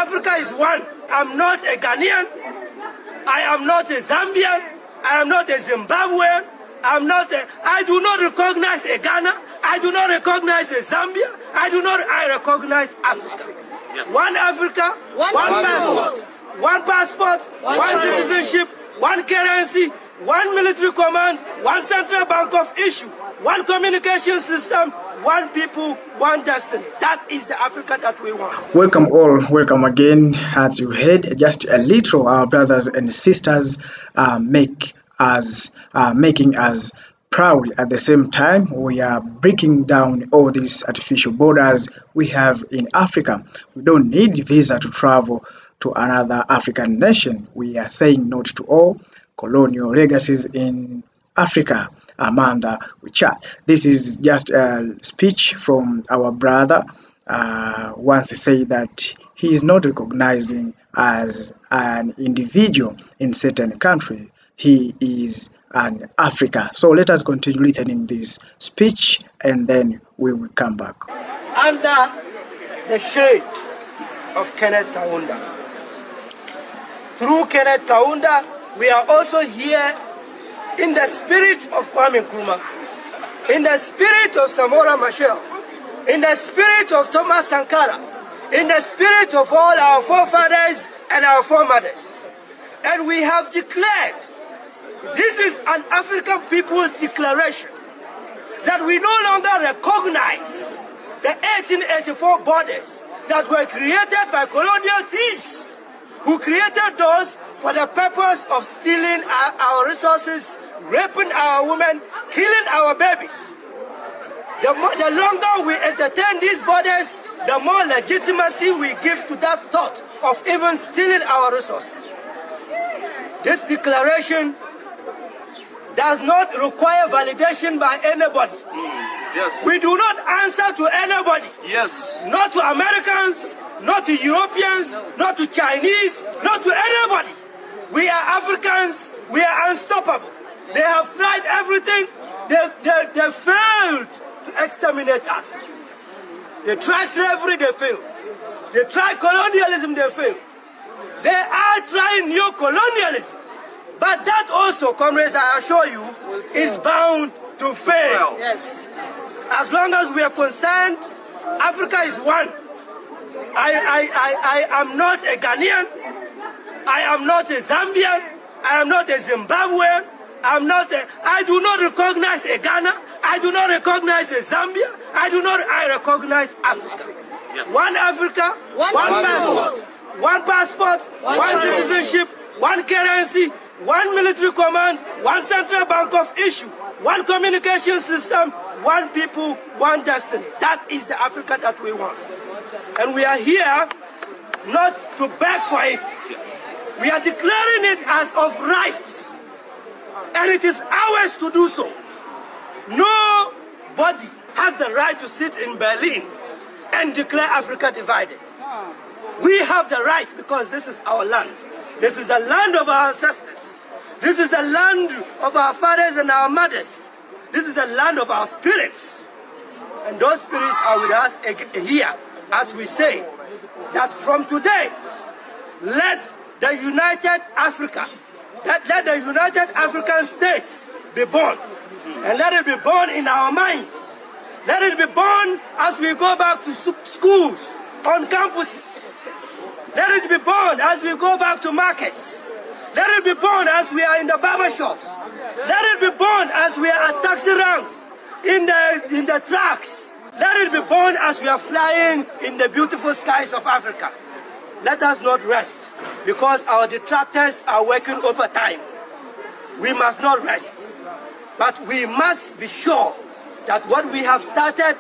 Africa is one. I'm not a Ghanaian. I am not a Zambian. I am not a Zimbabwean. I do not recognize a Ghana. I do not recognize a Zambia. I recognize Africa. Yes. One Africa, one passport. One passport, one citizenship, one currency, one military command, one central bank of issue, one communication system, one people, one destiny. That is the Africa that we want. Welcome all, welcome again. As you heard, just a little, our brothers and sisters making us proud. At the same time, we are breaking down all these artificial borders we have in Africa. We don't need visa to travel to another African nation. We are saying not to all colonial legacies in Africa. Amanda Wichat. This is just a speech from our brother. Once he said that he is not recognizing as an individual in certain country. He is an Africa. So let us continue listening this speech and then we will come back. Under the shade of Kenneth Kaunda. Through Kenneth Kaunda, we are also here in the spirit of Kwame Nkrumah, in the spirit of Samora Machel, in the spirit of Thomas Sankara, in the spirit of all our forefathers and our foremothers. And we have declared, this is an African people's declaration, that we no longer recognize the 1884 borders that were created by colonial thieves, who created those for the purpose of stealing our resources, raping our women, killing our babies. The longer we entertain these borders, the more legitimacy we give to that thought of even stealing our resources. This declaration does not require validation by anybody. Yes. We do not answer to anybody. Yes. Not to Americans, not to Europeans, not to Chinese, not to anybody. We are Africans, we are unstoppable. They have tried everything, they failed to exterminate us. They tried slavery, they failed. They tried colonialism, they failed. They are trying new colonialism. But that also, comrades, I assure you, is bound to fail. Yes. As long as we are concerned, Africa is one. I am not a Ghanaian. I am not a Zambian. I am not a Zimbabwean. I do not recognize a Ghana. I do not recognize a Zambia. I recognize Africa. Yes. One Africa, one passport. One passport, one citizenship, one currency, one military command, one central bank of issue, one communication system, one people, one destiny. That is the Africa that we want. And we are here not to beg for it. We are declaring it as of rights. And it is ours to do so. Nobody has the right to sit in Berlin and declare Africa divided. We have the right because this is our land. This is the land of our ancestors. This is the land of our fathers and our mothers. This is the land of our spirits. And those spirits are with us here, as we say, that from today, let the United Africa, let the United African States be born. And let it be born in our minds. Let it be born as we go back to schools, on campuses. Let it be born as we go back to markets. Let it be born as we are in the barber shops. Let it be born as we are at taxi ranks, in the trucks. Let it be born as we are flying in the beautiful skies of Africa. Let us not rest, because our detractors are working overtime. We must not rest, but we must be sure that what we have started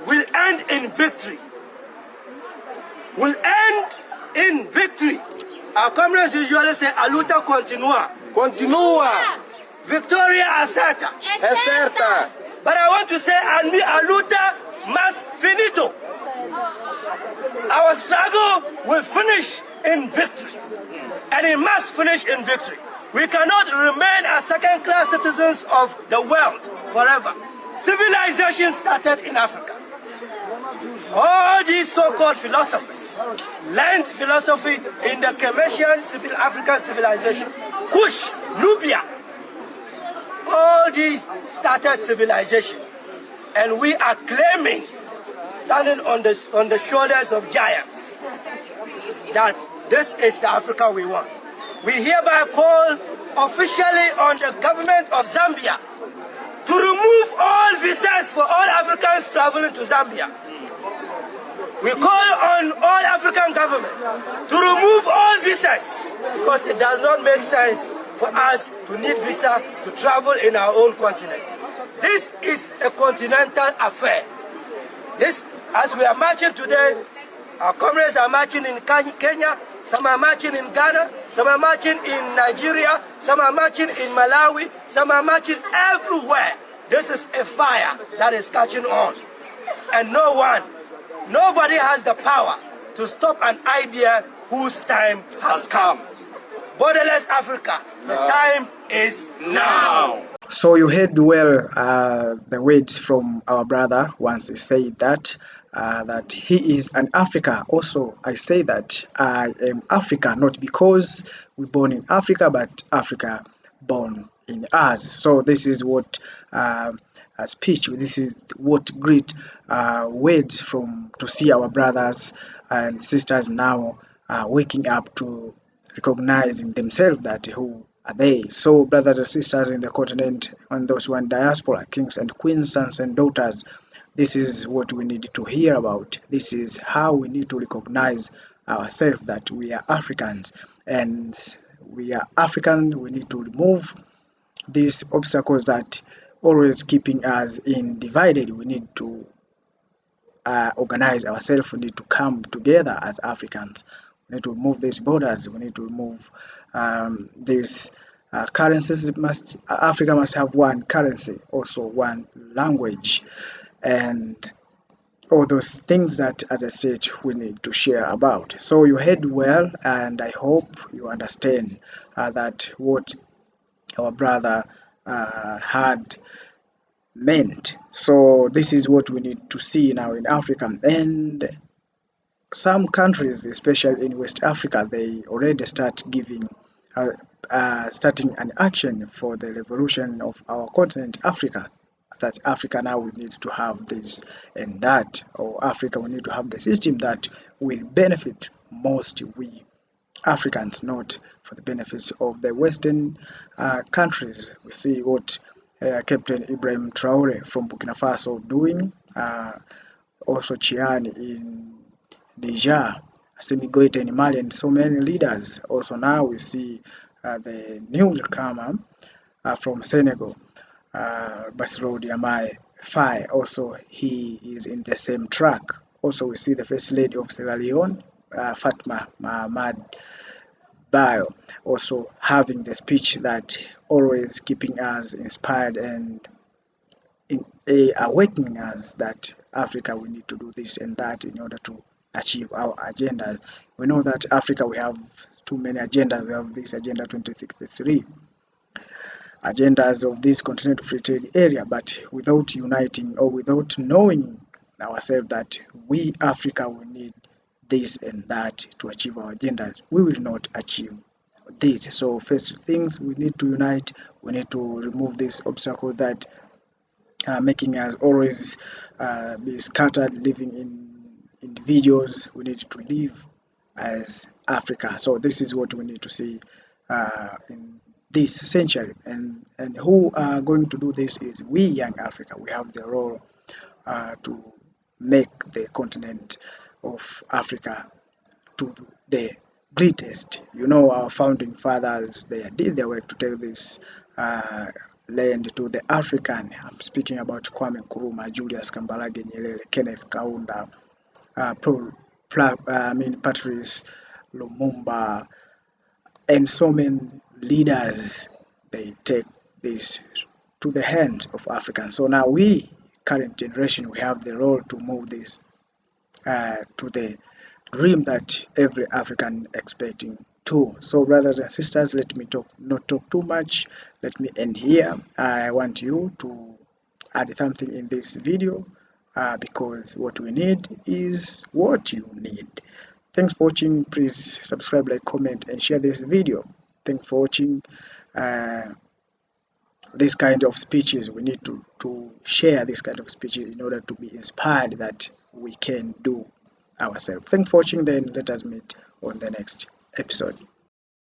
will end in victory. Will end in victory. Our comrades usually say, "A luta continua." Continua. Victoria acerta. Acerta. But I want to say, a luta mas finito. Our struggle will finish in victory. And it must finish in victory. We cannot remain as second-class citizens of the world forever. Civilization started in Africa. All these so-called philosophers learned philosophy in the Keynesian African civilization. Kush, Nubia, all these started civilization. And we are claiming, standing on the shoulders of giants, that this is the Africa we want. We hereby call officially on the government of Zambia to remove all visas for all Africans traveling to Zambia. We call on all African governments to remove all visas because it does not make sense for us to need visa to travel in our own continent. This is a continental affair. This, as we are marching today, our comrades are marching in Kenya, some are marching in Ghana, some are marching in Nigeria, some are marching in Malawi, some are marching everywhere. This is a fire that is catching on. And nobody has the power to stop an idea whose time has come. Borderless Africa, the time is now. So you heard well the words from our brother once he said that that he is an Africa. Also, I say that I am Africa, not because we're born in Africa, but Africa born in us. So this is what a speech. This is what great words from to see our brothers and sisters now waking up to recognizing themselves that who are they. So brothers and sisters in the continent and those who are in diaspora, kings and queens, sons and daughters, this is what we need to hear about. This is how we need to recognize ourselves that we are Africans, and we are Africans. We need to remove these obstacles that always keeping us in divided. We need to organize ourselves. We need to come together as Africans. We need to remove these borders. We need to remove these currencies. Africa must have one currency, also one language, and all those things that, as I said, we need to share about. So you heard well, and I hope you understand that what our brother had meant. So this is what we need to see now in Africa. And some countries, especially in West Africa, they already start giving starting an action for the revolution of our continent, Africa. That Africa now we need to have this and that, or Africa we need to have the system that will benefit most we Africans, not for the benefits of the Western countries. We see what Captain Ibrahim Traore from Burkina Faso doing, also Chiani in Niger, Assimi Goïta in Mali, and so many leaders. Also now we see the newcomer from Senegal, Bassirou Diomaye Faye. Also he is in the same track. Also we see the First Lady of Sierra Leone, Fatma Mahamat Bio, also having the speech that always keeping us inspired and awakening us that Africa we need to do this and that in order to achieve our agendas. We know that Africa we have too many agendas. We have this agenda 2063, agendas of this continental free trade area, but without uniting or without knowing ourselves that we Africa we need this and that to achieve our agendas, we will not achieve this. So first things, we need to unite. We need to remove this obstacle that making us always be scattered, living in individuals. We need to live as Africa. So this is what we need to see in this century, and who are going to do this is we young Africa. We have the role to make the continent of Africa to the greatest. You know, our founding fathers, they did their work to take this land to the African. I'm speaking about Kwame Nkrumah, Julius Kambarage Nyerere, Kenneth Kaunda, Patrice Lumumba, and so many leaders. They take this to the hands of Africans. So now we, current generation, we have the role to move this to the dream that every African expecting to. So brothers and sisters, let me not talk too much. Let me end here. I want you to add something in this video because what we need is what you need. Thanks for watching. Please subscribe, like, comment, and share this video. Thanks for watching. This kind of speeches, we need to share this kind of speeches in order to be inspired that we can do ourselves. Thanks for watching. Then let us meet on the next episode.